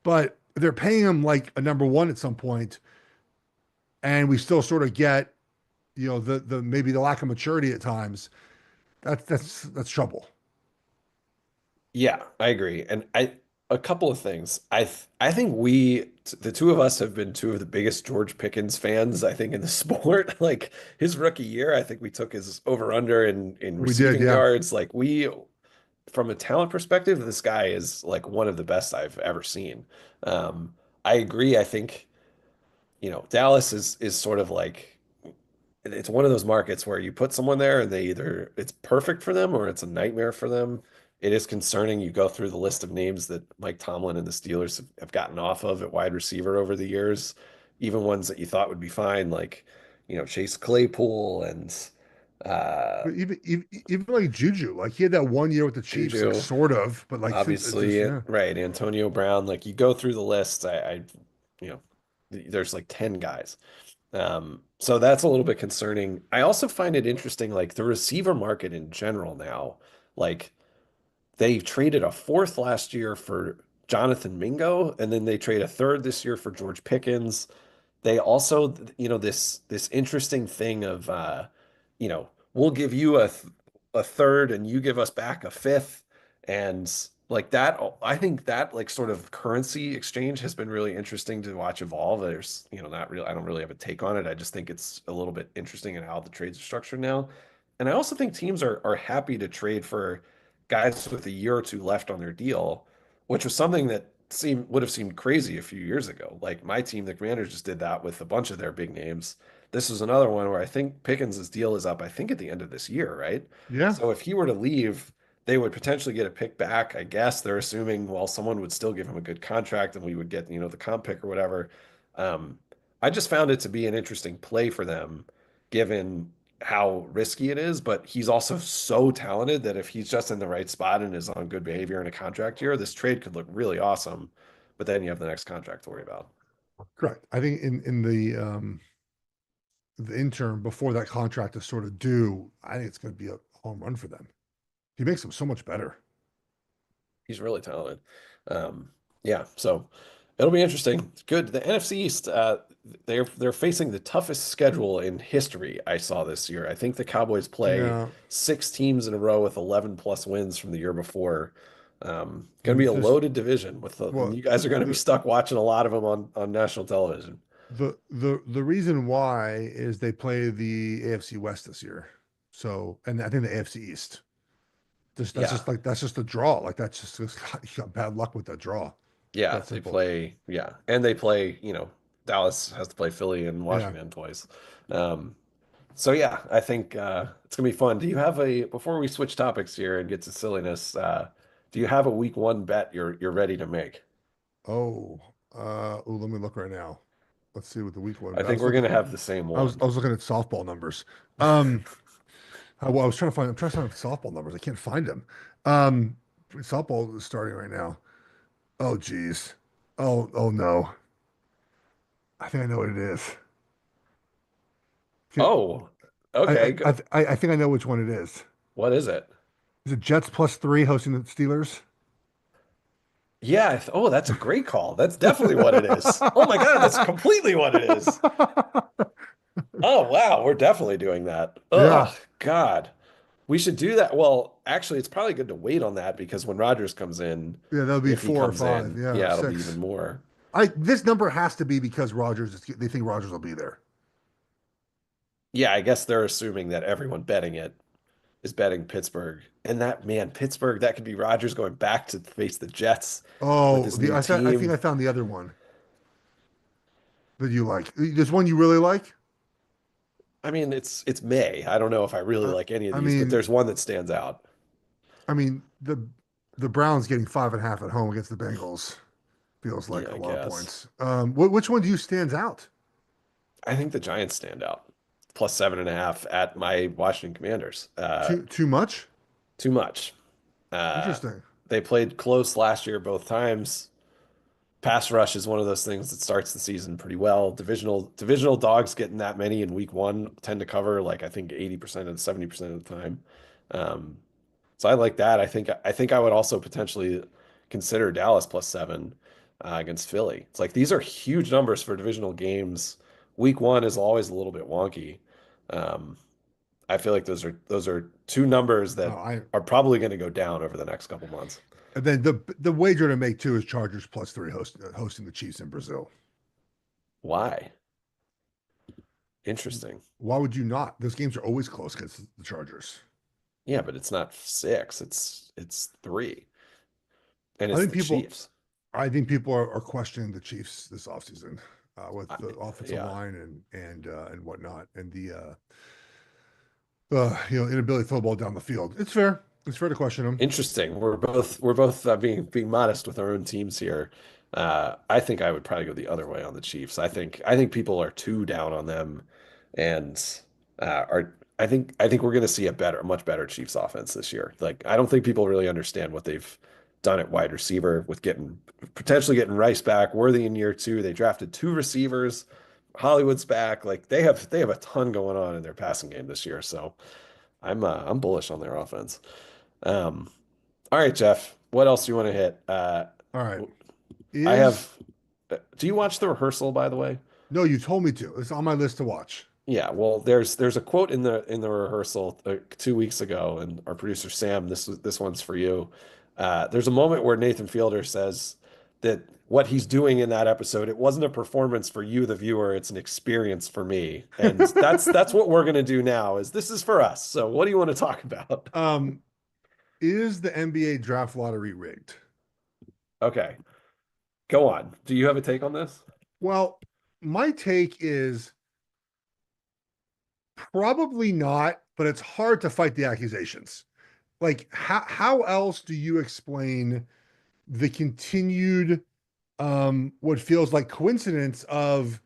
but they're paying him like a number one at some point, and we still sort of get, the maybe the lack of maturity at times. That's trouble. Yeah, I agree. And a couple of things. I think the two of us have been two of the biggest George Pickens fans, I think, in the sport. Like his rookie year, I think we took his over under in We did, receiving yeah. yards. Like from a talent perspective, this guy is like one of the best I've ever seen. I agree. I think, Dallas is sort of like it's one of those markets where you put someone there and it's perfect for them or it's a nightmare for them. It is concerning. You go through the list of names that Mike Tomlin and the Steelers have gotten off of at wide receiver over the years, even ones that you thought would be fine, like, Chase Claypool and uh, But even like Juju, like he had that one year with the Chiefs, like Juju, sort of, but like it's just obviously, yeah. right, Antonio Brown. Like you go through the list, you know, there's like 10 guys. So that's a little bit concerning. I also find it interesting, like the receiver market in general now, like they traded a fourth last year for Jonathan Mingo, and then they trade a third this year for George Pickens. They also, this interesting thing of we'll give you a third and you give us back a fifth. And like that, I think that like sort of currency exchange has been really interesting to watch evolve. There's, not really, I don't really have a take on it. I just think it's a little bit interesting in how the trades are structured now. And I also think teams are happy to trade for guys with a year or two left on their deal, which was something that would have seemed crazy a few years ago. Like my team, the Commanders, just did that with a bunch of their big names. This is another one where I think Pickens' deal is up, I think at the end of this year, right? Yeah. So if he were to leave, they would potentially get a pick back. I guess they're assuming, well, someone would still give him a good contract and we would get, the comp pick or whatever. Um, I just found it to be an interesting play for them, given how risky it is, but he's also so talented that if he's just in the right spot and is on good behavior in a contract year, this trade could look really awesome. But then you have the next contract to worry about. Correct. I think in the interim before that contract is sort of due, I think it's going to be a home run for them. He makes them so much better. He's really talented. Yeah, so it'll be interesting. It's good. The NFC East, they're facing the toughest schedule in history I saw this year. I think the Cowboys play Yeah. 6 teams in a row with 11 plus wins from the year before. Going to be And a this loaded division and well you guys are going to be the stuck watching a lot of them on national television. the reason why is they play the AFC West this year. So, and I think the AFC East. Just that's Yeah. just like that's just a draw. Like that's just you got bad luck with that draw. Yeah, That they simple. play, yeah. And they play, Dallas has to play Philly and Yeah. Washington twice. Um, So yeah, I think it's gonna be fun. Do you have before we switch topics here and get to silliness, do you have a week one bet you're ready to make? Oh, let me look right now. Let's see what the week one. I I think was we're looking. gonna have the same one. I was looking at softball numbers. Um, well, I was trying to find. I'm trying to find softball numbers. I can't find them. Um, softball is starting right now. Oh, geez. Oh no. I think I know what it is. Okay, Oh, okay. I think I know which one it is. What is it? Is it Jets +3 hosting the Steelers? Yeah. Oh, that's a great call. That's definitely what it is. Oh my God, that's completely what it is. Oh wow, we're definitely doing that. Yeah, Oh God, we should do that. Well, actually, it's probably good to wait on that because when Rodgers comes in, yeah, that'll be if he 4 or comes 5. in, Yeah, yeah, it'll be even 6. more. I This number has to be because they think Rogers will be there. Yeah, I guess they're assuming that everyone betting it is betting Pittsburgh. And that man, Pittsburgh, that could be Rodgers going back to face the Jets with Oh, his new I think team. I found the other one that you like. There's one you really like. I mean, it's May. I don't know if I really Uh, like any of I these, but mean, there's one that stands out. I mean the Browns getting 5.5 at home against the Bengals feels like Yeah, a I lot of guess. points. Which one do you stands out? I think the Giants stand out. Plus 7.5 at my Washington Commanders. Too much? Too much. Uh, Interesting. they played close last year both times. Pass rush is one of those things that starts the season pretty well. Divisional dogs getting that many in week one tend to cover like I think 80% and 70% of the time. Um, so I like that. I think I would also potentially consider Dallas plus 7 against Philly. It's like these are huge numbers for divisional games. Week one is always a little bit wonky. Um, I feel like those are two numbers Oh, that are probably going to go down over the next couple months. and then the wager to make too is Chargers +3 hosting the Chiefs in Brazil. Why? Interesting. Why would you not? Those games are always close against the Chargers. Yeah, but it's not 6, it's 3. And I it's think the people Chiefs. I think people are questioning the Chiefs this offseason with I, the offensive yeah. line and whatnot and the inability to throw the ball down the field. It's fair. It's fair to question them. Interesting. We're both being modest with our own teams here. I think I would probably go the other way on the Chiefs. I think people are too down on them and are I think we're going to see a much better Chiefs offense this year. Like I don't think people really understand what they've done at wide receiver with getting potentially getting Rice back, Worthy in year two. They drafted two receivers. Hollywood's back. Like they have a ton going on in their passing game this year. So I'm bullish on their offense. Um, all right, Jeff. What else do you want to hit? All right. I Is have. Do you watch the rehearsal, by the way? No, you told me to. It's on my list to watch. Yeah, well, there's a quote in the rehearsal 2 weeks ago, and our producer Sam, this one's for you. There's a moment where Nathan Fielder says that what he's doing in that episode, it wasn't a performance for you, the viewer, it's an experience for me, and that's what we're gonna do now. Is this is for us. So, what do you want to talk about? um, is the NBA draft lottery rigged? Okay, go on. Do you have a take on this? Well, my take is probably not, but it's hard to fight the accusations. Like, how else do you explain the continued what feels like coincidence of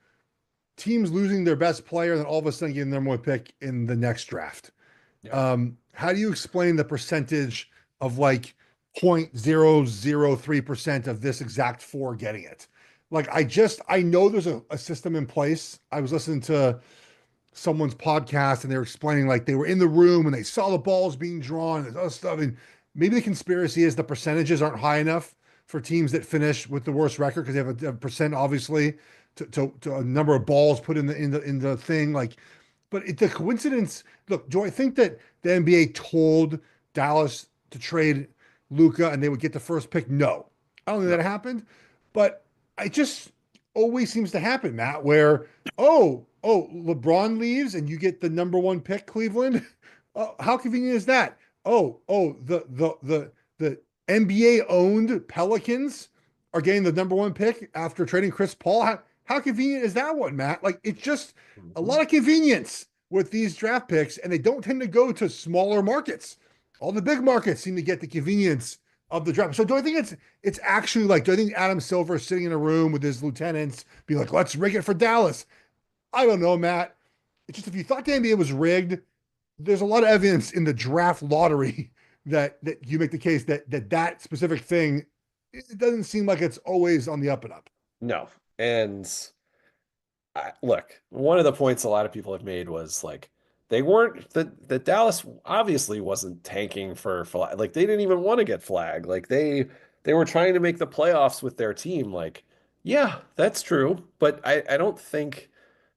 teams losing their best player and then all of a sudden getting their number one pick in the next draft? Yeah. How do you explain the percentage of like 0.003% of this exact four getting it? Like, I know there's a system in place. I was listening to someone's podcast and they were explaining like they were in the room and they saw the balls being drawn and other stuff. And maybe the conspiracy is the percentages aren't high enough for teams that finish with the worst record because they have a percent, obviously, to a number of balls put in the thing. Like, but the coincidence. Look, do I think that the NBA told Dallas to trade Luca and they would get the first pick? No, I don't think No. that happened. But I just always seems to happen, Matt, where LeBron leaves and you get the number one pick, Cleveland. How convenient is that? The NBA owned Pelicans are getting the number one pick after trading Chris Paul. How convenient is that one, Matt? Like, it's just a Mhm. lot of convenience with these draft picks, and they don't tend to go to smaller markets. All the big markets seem to get the convenience of the draft. So do I think it's actually like, do I think Adam Silver is sitting in a room with his lieutenants, be like, let's rig it for Dallas? I don't know, Matt. It's just if you thought the NBA was rigged, there's a lot of evidence in the draft lottery that you make the case that specific thing, it doesn't seem like it's always on the up and up. No. And look, one of the points a lot of people have made was like they weren't the Dallas obviously wasn't tanking for flag. Like they didn't even want to get flag. Like they were trying to make the playoffs with their team. Like, yeah, that's true. But I don't think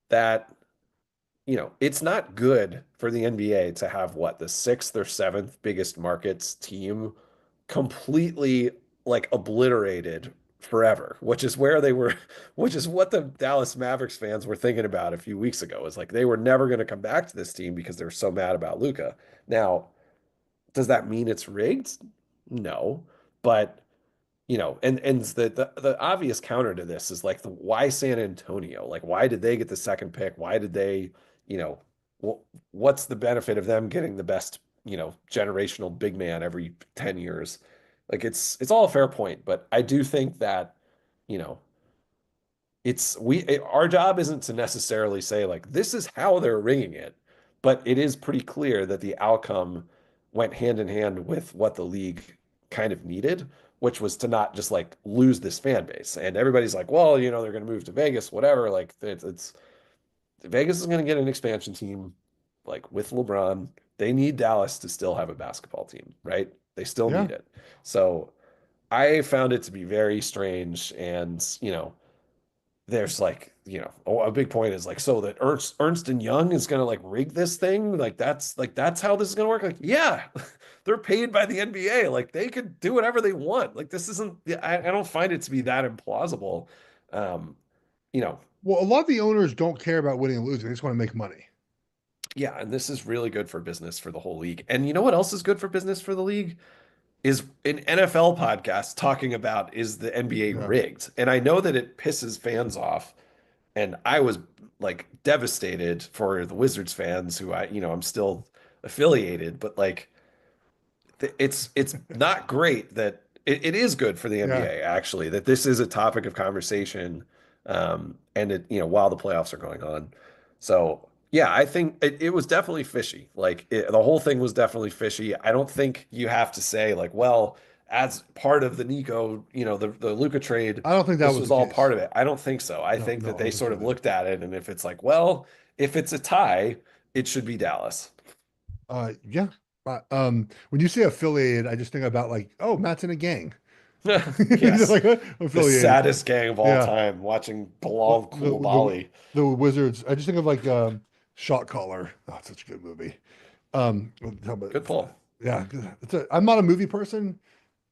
that, it's not good for the NBA to have what, the sixth or seventh biggest markets team completely like obliterated forever, which is where they were, which is what the Dallas Mavericks fans were thinking about a few weeks ago. Is like they were never going to come back to this team because they were so mad about Luca. Now, does that mean it's rigged? No, but and the obvious counter to this is like the why San Antonio? Like why did they get the second pick? Why did they, you know, what's the benefit of them getting the best, generational big man every 10 years? Like it's all a fair point, but I do think that, you know, our job isn't to necessarily say like this is how they're ringing it, but it is pretty clear that the outcome went hand in hand with what the league kind of needed, which was to not just like lose this fan base. And everybody's like, well, they're going to move to Vegas, whatever. Like it's Vegas is going to get an expansion team, like with LeBron. They need Dallas to still have a basketball team, right? They still Yeah. need it. So I found it to be very strange, and there's like, a big point is like, so that Ernst and Young is gonna like rig this thing, like that's how this is gonna work. Like, yeah, they're paid by the NBA, like they could do whatever they want. Like this isn't, I don't find it to be that implausible. Um, you know, Well, a lot of the owners don't care about winning and losing. They just want to make money. yeah, and this is really good for business for the whole league. And you know what else is good for business for the league? Is an NFL podcast talking about is the NBA Yeah. rigged? And I know that it pisses fans off. And I was like devastated for the Wizards fans who I'm still affiliated, but like it's not great that it is good for the Yeah. NBA actually that this is a topic of conversation, and while the playoffs are going on. So yeah, I think it was definitely fishy. Like the whole thing was definitely fishy. I don't think you have to say like, well, as part of the Nico, the Luka trade, I don't think that this was was the all part case. of it. I don't think so. I No, think no, that I they don't think sort so of either. looked at it, and if it's like, well, if it's a tie, it should be Dallas. Yeah. When you say affiliated, I just think about like, oh, Matt's in a gang. Just Yes. like The affiliated. saddest gang of all Yeah. time, watching What Bilal the Coulibaly. the Wizards. I just think of like Shot Caller. Oh, it's such a good movie. Talk about- Good pull. yeah, I'm not a movie person.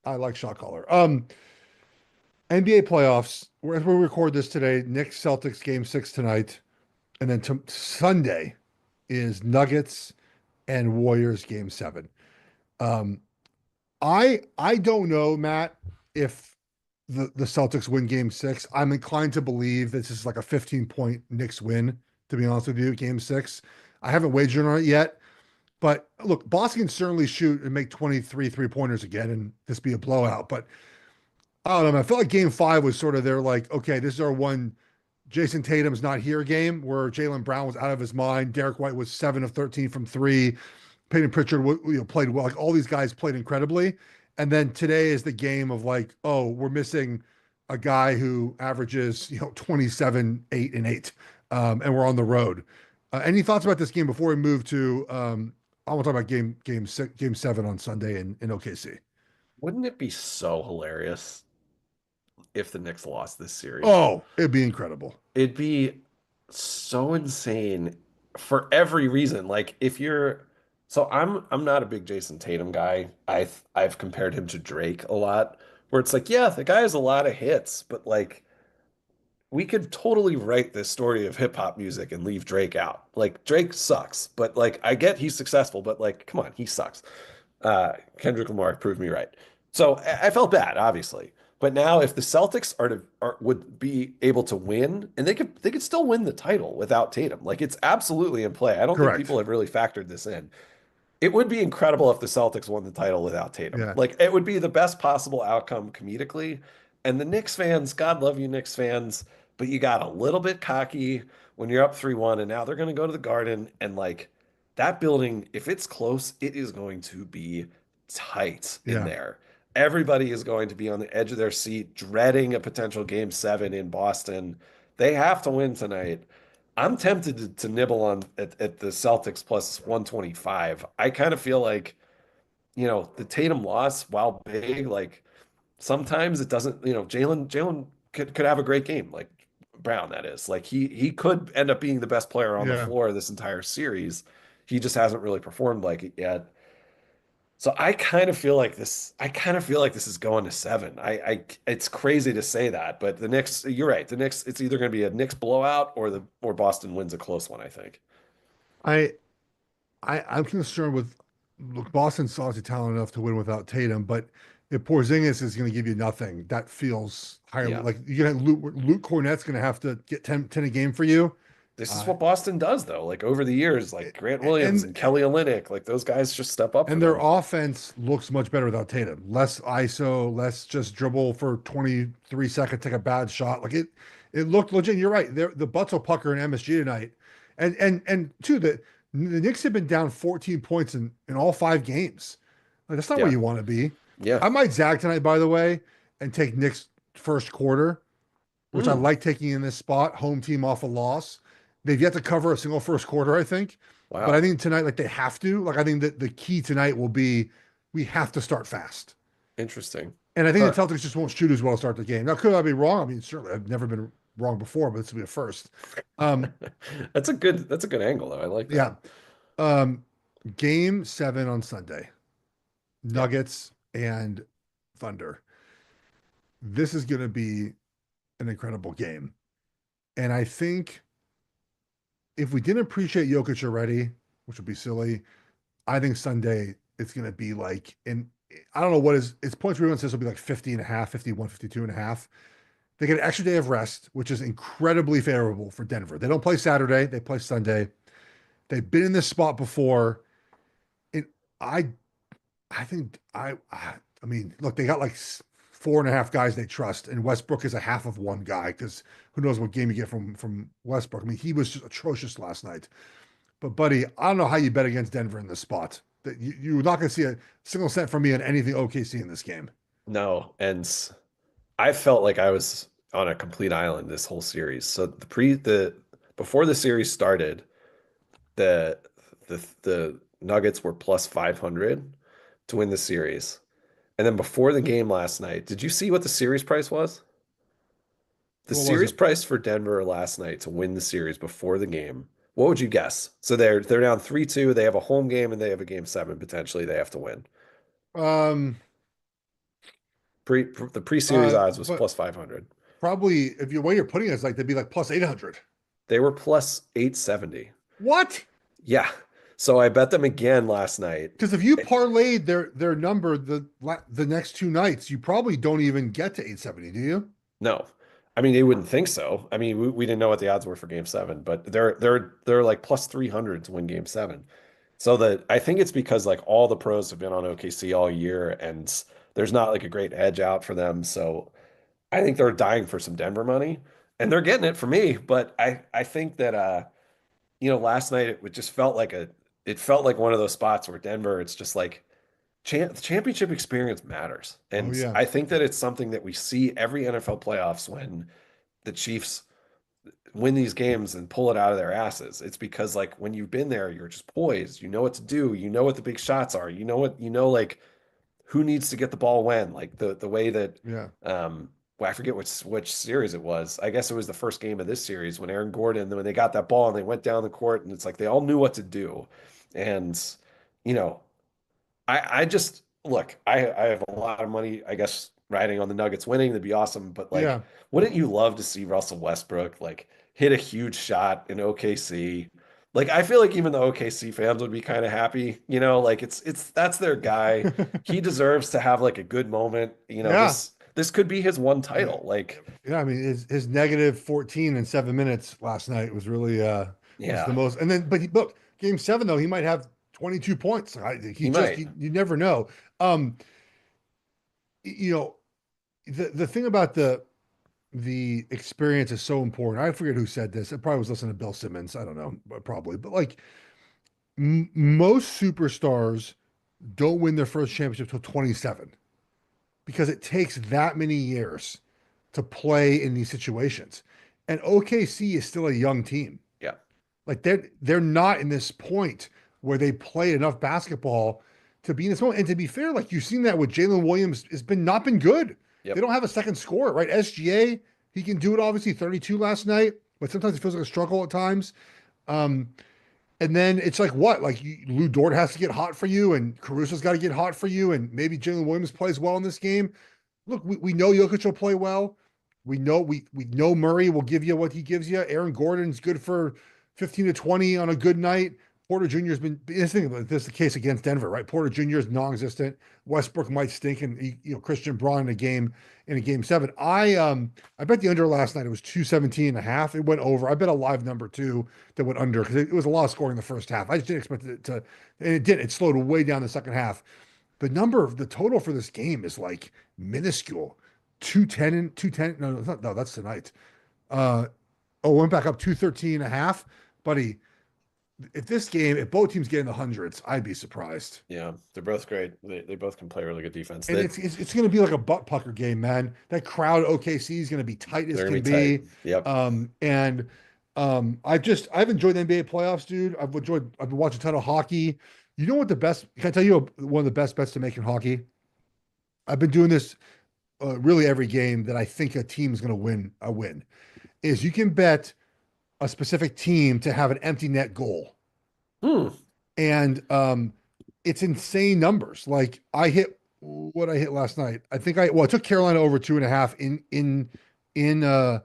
I like Shot Caller. NBA playoffs. As we record this today, Knicks Celtics game six tonight, and then Sunday is Nuggets and Warriors game seven. Um, I don't know, Matt, if the Celtics win game six. I'm inclined to believe this is like a 15-point Knicks win, to be honest with you, game six. I haven't wagered on it yet. But look, Boston can certainly shoot and make 23 3-pointers again and this be a blowout. But I don't know, man. I felt like game five was sort of their like, okay, this is our one Jason Tatum's not here game where Jaylen Brown was out of his mind. Derek White was 7 of 13 from three. Peyton Pritchard played well. Like all these guys played incredibly. And then today is the game of like, oh, we're missing a guy who averages 27, 8, and 8. And we're on the road. Any thoughts about this game before we move to I want to talk about game seven on Sunday in OKC. Wouldn't it be so hilarious if the Knicks lost this series? Oh, it'd be incredible. It'd be so insane for every reason. Like if you're so I'm not a big Jason Tatum guy. I've compared him to Drake a lot, where it's like, yeah, the guy has a lot of hits, but like we could totally write this story of hip hop music and leave Drake out. Like Drake sucks, but like I get he's successful, but like come on, he sucks. Kendrick Lamar proved me right. So I felt bad, obviously. But now if the Celtics would be able to win, and they could still win the title without Tatum. Like it's absolutely in play. I don't think Correct. people have really factored this in. It would be incredible if the Celtics won the title without Tatum. Yeah. Like it would be the best possible outcome comedically. And the Knicks fans, God love you, Knicks fans, but you got a little bit cocky when you're up 3-1, and now they're going to go to the Garden, and like that building, if it's close, it is going to be tight in Yeah. there. Everybody is going to be on the edge of their seat, dreading a potential game seven in Boston. They have to win tonight. I'm tempted to nibble on at the Celtics plus 125. I kind of feel like, the Tatum loss, while big, like sometimes it doesn't, Jalen could have a great game, like Brown, that is. Like he could end up being the best player on the Yeah. floor this entire series. He just hasn't really performed like it yet. So I kind of feel like this is going to seven. It's crazy to say that, but the Knicks, you're right. The Knicks, it's either going to be a Knicks blowout or Boston wins a close one, I think. I I'm concerned with look, Boston's obviously talented enough to win without Tatum, but if Porzingis is going to give you nothing, that feels highly Yeah. like you're gonna Luke Cornett's going to have to get 10 a game for you. This is Uh, what Boston does though. Like over the years, like Grant Williams and and Kelly Olynyk, like those guys just step up for and their them. offense looks much better without Tatum. Less ISO, less just dribble for 23 seconds, take a bad shot. Like it looked legit. You're right. The butts will pucker in MSG tonight. And two, the Knicks have been down 14 points in all five games. Like, that's not where Yeah. you want to be. Yeah. I might zag tonight, by the way, and take Knicks first quarter, which I Mm. like taking in this spot, home team off a loss. They've yet to cover a single first quarter, I think. But I Wow. think tonight, like they have to. Like I think that the key tonight will be we have to start fast. Interesting. And I think Huh. the Celtics just won't shoot as well to start the game. Now, could I be wrong? I mean, certainly I've never been wrong before, but this will be a first. Um, That's a good angle though. I like yeah. that. Um, game seven on Sunday. Yeah. Nuggets and Thunder. This is going to be an incredible game. And I think if we didn't appreciate Jokic already, which would be silly, I think Sunday it's going to be like, and I don't know what is, its points rebound says will be like 50 and a half, 51, 52 and a half. They get an extra day of rest, which is incredibly favorable for Denver. They don't play Saturday, they play Sunday. They've been in this spot before. And I I think I mean, look, they got like four and a half guys they trust, and Westbrook is a half of one guy because who knows what game you get from Westbrook. I mean, he was just atrocious last night. But buddy, I don't know how you bet against Denver in this spot. That you're not going to see a single cent from me on anything OKC in this game. No, and I felt like I was on a complete island this whole series. So the before the series started, the the Nuggets were plus 500 to win the series. And then before the game last night, did you see what the series price was? The What was series it? price for Denver last night to win the series before the game. What would you guess? So they're down 3-2. They have a home game and they have a game seven potentially they have to win. Um, The pre-series odds was but plus 500. probably if you way you're putting it, it's like they'd be like plus 800. They were plus 870. What? Yeah. So I bet them again last night. Because if you parlayed their number the next two nights, you probably don't even get to 870, do you? No. I mean, they wouldn't think so. I mean, we didn't know what the odds were for game seven, but they're like plus 300 to win game seven. So that I think it's because like all the pros have been on OKC all year and there's not like a great edge out for them. So I think they're dying for some Denver money and they're getting it for me. But I think that last night it just felt like it felt like one of those spots where Denver, it's just like the championship experience matters. Oh And yeah, I think that it's something that we see every NFL playoffs when the Chiefs win these games and pull it out of their asses. It's because like when you've been there, you're just poised. You know what to do. You know what the big shots are. Like who needs to get the ball when. Like the way that yeah. well, I forget which series it was. I guess it was the first game of this series when Aaron Gordon, when they got that ball and they went down the court and it's like they all knew what to do. And you know, I just look, I have a lot of money, I guess, riding on the Nuggets winning. That'd be awesome. But like, Yeah. wouldn't you love to see Russell Westbrook like hit a huge shot in OKC? Like, I feel like even the OKC fans would be kind of happy, like it's that's their guy. He deserves to have like a good moment. Yeah. This could be his one Yeah. title. Like, Yeah. I mean, his negative 14 in 7 minutes last night was really was the yeah, most. And then, but look, game seven though, he might have 22 points. He he just might. you never know. Um, you know, the thing about the experience is so important. I forget who said this. I probably was listening to Bill Simmons. I don't know, but probably. But like most superstars don't win their first championship till 27 because it takes that many years to play in these situations. And OKC is still a young team. Yeah. Like they're not in this point where they play enough basketball to be in this moment. And to be fair, like you've seen that with Jalen Williams has been not been good. They Yep. don't have a second scorer, right? SGA, he can do it obviously 32 last night, but sometimes it feels like a struggle at times. Um, and then it's like what? Like Lou Dort has to get hot for you, and Caruso's got to get hot for you, and maybe Jalen Williams plays well in this game. Look, we know Jokic will play well. We know Murray will give you what he gives you. Aaron Gordon's good for 15 to 20 on a good night. Porter Jr.'s been this is the case against Denver, right? Porter Jr. is non-existent. Westbrook might stink, and Christian Braun in a game seven. I bet the under last night it was 217 and a half. It went over. I bet a live number too that went under because it was a lot of scoring in the first half. I just didn't expect it to, and it did. It slowed way down the second half. The total for this game is like minuscule. 210 and 210. No, it's not, no, that's tonight. Uh went back up 213 and a half. Buddy, if both teams get in the hundreds, I'd be surprised. Yeah. They're both great. They both can play really good defense. And it's going to be like a butt pucker game, man. That crowd OKC is going to be tight as They're gonna can be tight. be. Yep. And I've enjoyed the NBA playoffs, dude. I've been watching a ton of hockey. You know what the best? Can I tell you one of the best bets to make in hockey? I've been doing this really every game that I think a team is going to win. A win is you can bet a specific team to have an empty net goal, Hmm. and it's insane numbers. Like I hit what I hit last night. I took Carolina over 2.5 in uh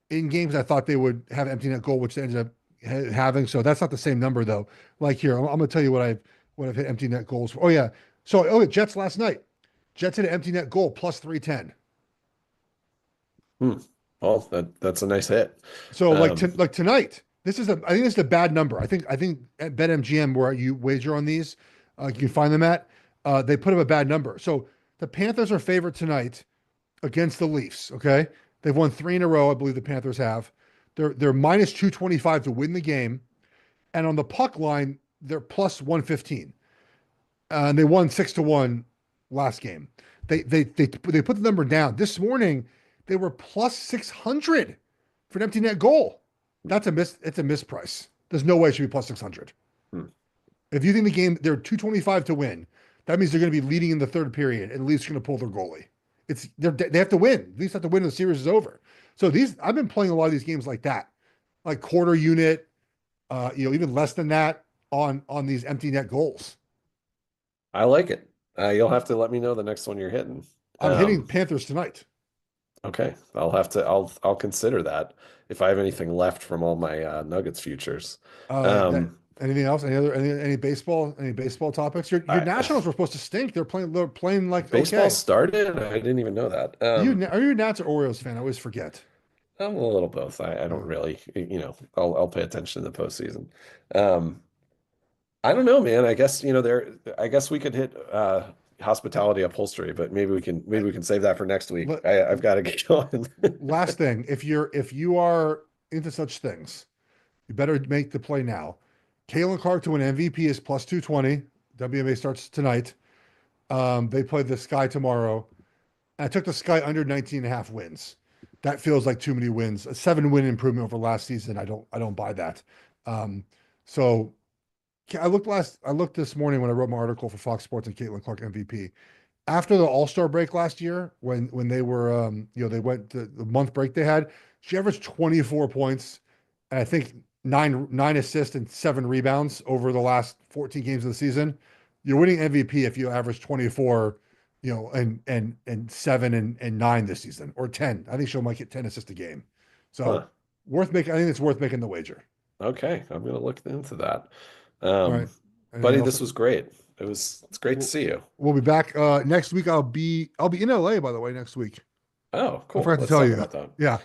in games I thought they would have empty net goal, which they ended up having. So that's not the same number though. Like here, I'm gonna tell you what I've hit empty net goals for. Oh yeah. So Jets last night. Jets hit an empty net goal plus 310. Hmm. Well, that's a nice hit. So Um, like tonight, I think this is a bad number. I think at BetMGM where you wager on these, you can find them at, they put up a bad number. So the Panthers are favored tonight against the Leafs. Okay, they've won three in a row. I believe the Panthers have. They're minus 225 to win the game, and on the puck line they're plus 115. And they won 6-1 last game. They put the number down. This morning, they were plus 600 for an empty net goal. That's a miss. It's a misprice. There's no way it should be plus 600. Hmm. If you think the game, they're 225 to win, that means they're going to be leading in the third period, and Leafs are going to pull their goalie. They have to win. Leafs have to win, and the series is over. So I've been playing a lot of these games like that, like quarter unit, even less than that on these empty net goals. I like it. You'll have to let me know the next one you're hitting. I'm hitting Um, Panthers tonight. okay, I'll consider that if I have anything left from all my Nuggets futures. That Um, anything else? Any baseball topics? Your I, Nationals were supposed to stink. They're playing like baseball okay. started. I didn't even know that. Are you a Nats or Orioles fan? I always forget. I'm a little both. I don't Uh, really, I'll pay attention in the postseason. Um, I don't know, man. I guess, I guess we could hit hospitality upholstery, but maybe we can save that for next week. let, I've got to get going. Last thing, if you are into such things, you better make the play now. Kalen Clark to win MVP is plus 220. WMA starts tonight. They play the Sky tomorrow. And I took the Sky under 19 and a half wins. That feels like too many wins. A 7-win improvement over last season. I don't buy that. Um, so I looked this morning when I wrote my article for Fox Sports and Caitlin Clark MVP. After the All-Star break last year, when they were they went the month break they had, she averaged 24 points and I think nine assists and 7 rebounds over the last 14 games of the season. You're winning MVP if you average 24, and 7 and 9 this season, or 10. I think she'll might get 10 assists a game. So Huh. worth making. I think it's worth making the wager. Okay, I'm gonna look into that. All right. Um, Anything buddy, else? this was great. It's great to We'll, see you. we'll be back next week. I'll be in LA, by the way, next week. Oh, I cool. forgot to Let's tell talk you. about that. Yeah.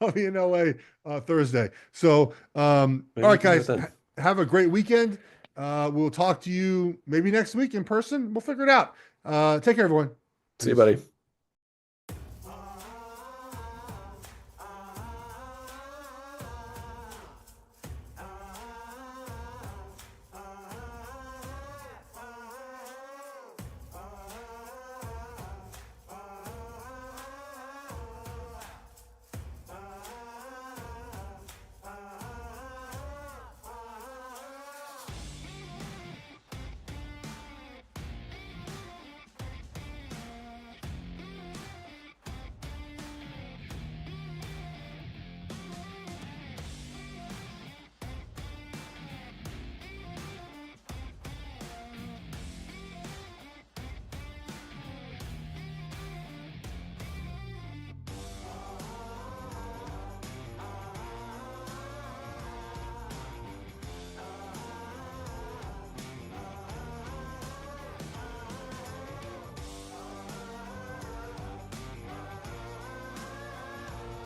I'll be in LA Thursday. So all Maybe we right, can do it guys, then. have a great weekend. We'll talk to you maybe next week in person. We'll figure it out. Take care, everyone. See you, Peace. buddy.